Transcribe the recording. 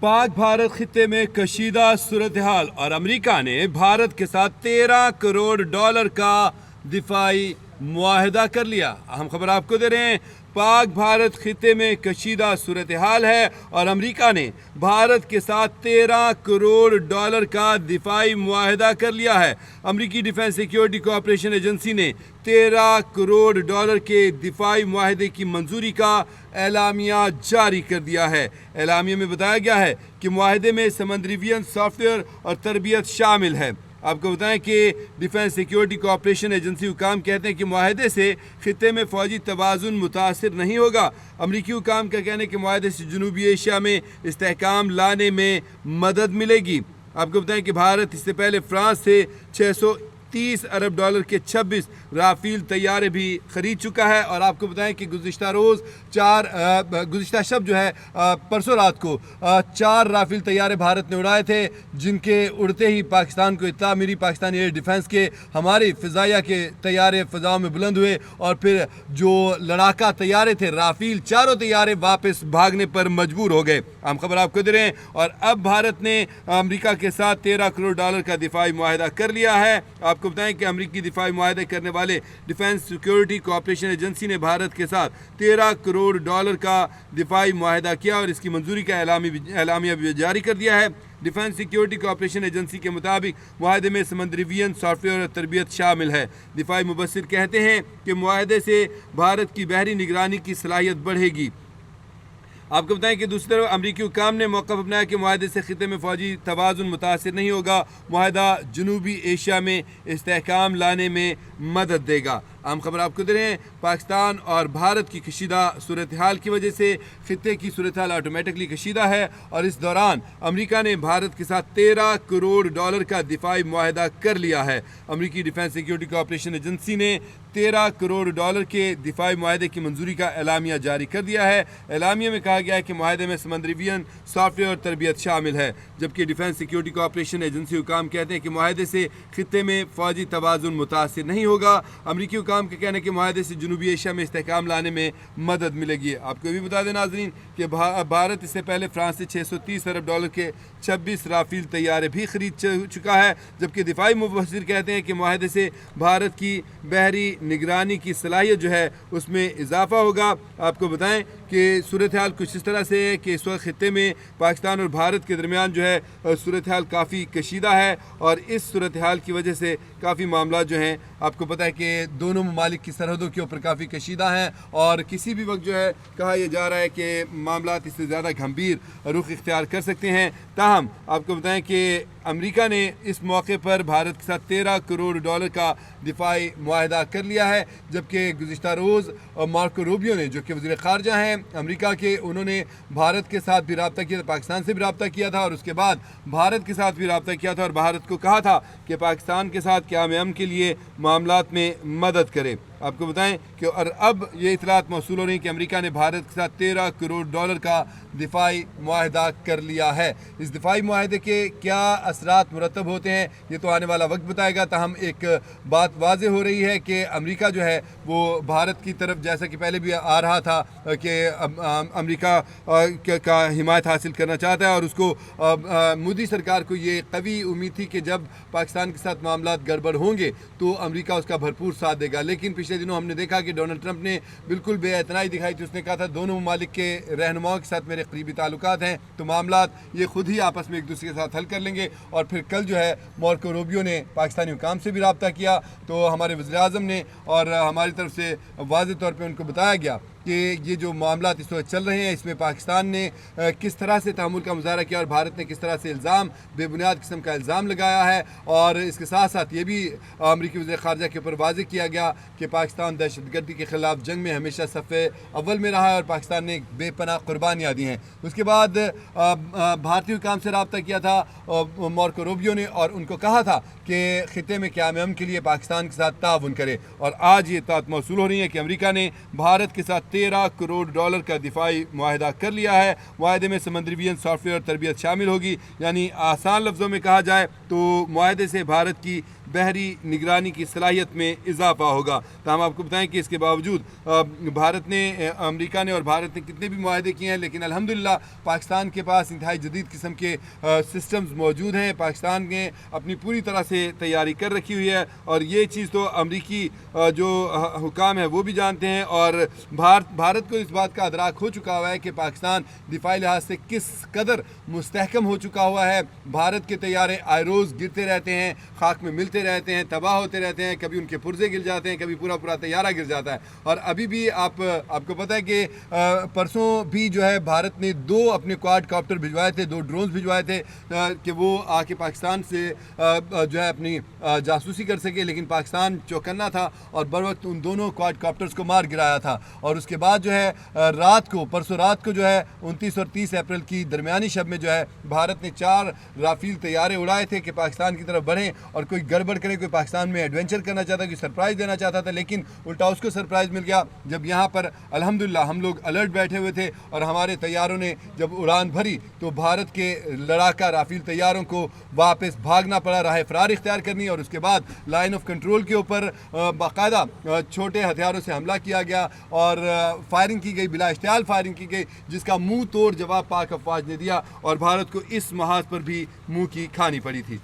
पाक भारत खिते में कशीदा सूरत हाल और अमेरिका ने भारत के साथ 13 करोड़ डॉलर का दिफाई मुआहदा कर लिया। अहम खबर आपको दे रहे हैं, पाक भारत खिते में कशीदा सूरत हाल है और अमेरिका ने भारत के साथ 13 करोड़ डॉलर का दिफाई मुआहदा कर लिया है। अमेरिकी डिफेंस सिक्योरिटी कोऑपरेशन एजेंसी ने 13 करोड़ डॉलर के दिफाई मुआहदे की मंजूरी का एलामिया जारी कर दिया है। एलामिया में बताया गया है कि मुआहदे में समंदरी वियन सॉफ्टवेयर और तरबियत शामिल है। आपको बताएं कि डिफेंस सिक्योरिटी कोऑपरेशन एजेंसी हुकाम कहते हैं कि मुआहदे से खिते में फ़ौजी तवाज़ुन मुतासिर नहीं होगा। अमरीकी हुकाम का कहना है कि मुआहदे से जनूबी एशिया में इस्तेहकाम लाने में मदद मिलेगी। आपको बताएं कि भारत इससे पहले फ्रांस से 630 अरब डॉलर के 26 राफेल तैयारे भी ख़रीद चुका है। और आपको बताएं कि गुज़िश्ता शब जो है परसों रात को 4 राफेल तैयारे भारत ने उड़ाए थे, जिनके उड़ते ही पाकिस्तान को इत्तला मिली। पाकिस्तानी एयर डिफेंस के हमारी फ़िज़ाइया के तैयारे फ़िज़ाओं में बुलंद हुए और फिर जो लड़ाका तैयारे थे राफेल, चारों तैयारे वापस भागने पर मजबूर हो गए। हम खबर आपको दे रहे हैं। और अब भारत ने अमेरिका के साथ 13 करोड़ डॉलर का दिफाई मुआहदा कर लिया है। आपको बताएं कि अमेरिकी दिफाई मुआहदे करने वाले डिफेंस सिक्योरिटी कोऑपरेशन एजेंसी ने भारत के साथ 13 करोड़ डॉलर का दिफाई मुआहदा किया और इसकी मंजूरी का एलामिया भी जारी कर दिया है। डिफेंस सिक्योरिटी कोऑपरेशन एजेंसी के मुताबिक मुआहदे में समंदरी वियन सॉफ्टवेयर और तरबियत शामिल है। दिफाई मुबस्सिर कहते हैं कि मुआहदे से भारत की बहरी निगरानी की सलाहियत बढ़ेगी। आपको बताएं कि दूसरी तरफ अमरीकी हुकाम ने मौक़िफ़ अपनाया कि मुआहदे से खिते में फ़ौजी तवाज़ुन मुतासिर नहीं होगा। मुआहदा जनूबी एशिया में इस्तेहकाम लाने में मदद देगा। आम खबर आपको दे रहे हैं, पाकिस्तान और भारत की कशीदा सूरत हाल की वजह से खिते की सूरत हाल ऑटोमेटिकली कशीदा है और इस दौरान अमेरिका ने भारत के साथ 13 करोड़ डॉलर का दिफाई मुआहदा कर लिया है। अमेरिकी डिफेंस सिक्योरिटी कोऑपरेशन एजेंसी ने 13 करोड़ डॉलर के दिफाई मुआहदे की मंजूरी का एलामिया जारी कर दिया है। एलामिया में कहा गया है कि मुआहदे में समंदरी वियन सॉफ्टवेयर और तरबियत शामिल है, जबकि डिफेंस सिक्योरिटी कोऑपरेशन एजेंसी हुकाम कहते हैं कि मुआहदे से खिते में फ़ौजी तवाज़ुन मुतासिर नहीं होगा। अमरीकी हुकाम का कहना है कि मुआहदे से जनूबी एशिया में इस्तेहकाम लाने में मदद मिलेगी। आपको भी बता दें नाज़रीन कि भारत इससे पहले फ्रांस से 630 अरब डॉलर के 26 राफेल तैयारे भी खरीद चुका है, जबकि दिफाई मुबस्सिर कहते हैं कि मुआहदे से भारत की बहरी निगरानी की सलाहियत जो है उसमें इजाफा होगा। आपको बताएं कि सूरत हाल कुछ इस तरह से है कि इस वक्त खिते में पाकिस्तान और भारत के दरमियान जो है सूरत हाल काफ़ी कशीदा है और इस सूरत हाल की वजह से काफ़ी मामला जो हैं, आपको पता है कि दोनों ममालिक की सरहदों के ऊपर काफ़ी कशीदा हैं और किसी भी वक्त जो है कहा यह जा रहा है कि मामला इससे ज़्यादा गंभीर रुख इख्तियार कर सकते हैं। ताहम आपको बताएं कि अमेरिका ने इस मौके पर भारत के साथ 13 करोड़ डॉलर का दिफाई मुआहदा कर लिया है, जबकि गुज़िश्ता रोज़ मार्को रूबियो ने, जो कि वज़ीर ख़ारजा हैं अमेरिका के, उन्होंने भारत के साथ भी रब्ता किया था, पाकिस्तान से भी रब्ता किया था और उसके बाद भारत के साथ भी रब्ता किया था और भारत को कहा था कि पाकिस्तान के साथ क़याम अमन के लिए मामलात में मदद करे। आपको बताएं कि और अब ये इतलात मौसूल हो रही कि अमेरिका ने भारत के साथ 13 करोड़ डॉलर का दिफाई मुआहदा कर लिया है। इस दिफाई मुआहदे के क्या असरात मुरतब होते हैं ये तो आने वाला वक्त बताएगा। ताहम एक बात वाज़ेह हो रही है कि अमेरिका जो है वो भारत की तरफ, जैसा कि पहले भी आ रहा था कि अमेरिका का हिमायत हासिल करना चाहता है और उसको मोदी सरकार को ये कवी उम्मीद थी कि जब पाकिस्तान के साथ मामलात गड़बड़ होंगे तो अमेरिका उसका भरपूर साथ देगा। लेकिन पिछले दिनों हमने देखा कि डोनाल्ड ट्रंप ने बिल्कुल बेइतनाई दिखाई थी। उसने कहा था दोनों ममालिक के रहनुमाओं के साथ मेरे करीबी ताल्लुकात हैं, तो मामलात ये खुद ही आपस में एक दूसरे के साथ हल कर लेंगे। और फिर कल जो है मार्को रूबियो ने पाकिस्तानी हुकाम से भी रब्ता किया, तो हमारे वज़ीर-ए-आज़म ने और हमारी तरफ से वाज़ेह तौर पर उनको बताया गया कि ये जो मामला इस वक्त चल रहे हैं इसमें पाकिस्तान ने किस तरह से तहम्मुल का मुज़ाहरा किया और भारत ने किस तरह से इल्ज़ाम, बेबुनियाद किस्म का इल्ज़ाम लगाया है। और इसके साथ साथ ये भी अमरीकी वज़ीर ख़ारजा के ऊपर वाज़ेह किया गया कि पाकिस्तान दहशतगर्दी के ख़िलाफ़ जंग में हमेशा सफ़े अव्वल में रहा है और पाकिस्तान ने बेपनाह कुर्बानियाँ दी हैं। उसके बाद भारतीय हुकाम से रब्ता किया था मार्को रूबियो ने और उनको कहा था कि ख़िते में क़याम अमन के लिए पाकिस्तान के साथ ताउन करे। और आज ये इत्तलात मौसूल हो रही है कि अमेरिका ने भारत के साथ 13 करोड़ डॉलर का दिफाई मुआहदा कर लिया है। मुआहदे में समंदरी वियन सॉफ्टवेयर और तरबियत शामिल होगी, यानी आसान लफ्ज़ों में कहा जाए तो मुआहदे से भारत की बहरी निगरानी की सलाहियत में इजाफा होगा। तो हम आपको बताएं कि इसके बावजूद भारत ने, अमेरिका ने और भारत ने कितने भी मुआहदे किए हैं, लेकिन अल्हम्दुलिल्लाह पाकिस्तान के पास इंतहाई जदीद किस्म के सिस्टम्स मौजूद हैं। पाकिस्तान ने अपनी पूरी तरह से तैयारी कर रखी हुई है और ये चीज़ तो अमरीकी जो हुकाम है वो भी जानते हैं और भारत को इस बात का अदराक हो चुका हुआ है कि पाकिस्तान दिफाई लिहाज से किस कदर मुस्तहकम हो चुका हुआ है। भारत के तैयारे आए रोज़ गिरते रहते हैं, खाक में मिलते रहते हैं, तबाह होते रहते हैं, कभी उनके पुर्जे गिर जाते हैं, कभी पूरा पूरा तैयारा गिर जाता है। और अभी भी आपको पता है कि परसों भी जो है भारत ने 2 अपने क्वाड कॉप्टर भिजवाए थे, 2 ड्रोन्स भिजवाए थे कि वो आके पाकिस्तान से जो है अपनी जासूसी कर सके, लेकिन पाकिस्तान चौकन्ना था और बर वक्त उन दोनों क्वाड कॉप्टर्स को मार गिराया था। और उसके बाद जो है परसों रात को जो है 29 और 30 अप्रैल की दरमियानी शब में जो है भारत ने 4 राफेल तैयारे उड़ाए थे कि पाकिस्तान की तरफ बढ़ें और कोई गड़बड़ करे, कोई पाकिस्तान में एडवेंचर करना चाहता, कोई सरप्राइज़ देना चाहता था, लेकिन उल्टा उसको सरप्राइज़ मिल गया जब यहाँ पर अल्हम्दुलिल्लाह हम लोग अलर्ट बैठे हुए थे और हमारे तैयारों ने जब उड़ान भरी तो भारत के लड़ाका राफेल तैयारों को वापस भागना पड़ा, राह फरार इख्तियार करनी और उसके बाद लाइन ऑफ कंट्रोल के ऊपर बाकायदा छोटे हथियारों से हमला किया गया और फायरिंग की गई, बिला इश्तियाल फायरिंग की गई, जिसका मुंह तोड़ जवाब पाक अफवाज ने दिया और भारत को इस महाज पर भी मुंह की खानी पड़ी थी।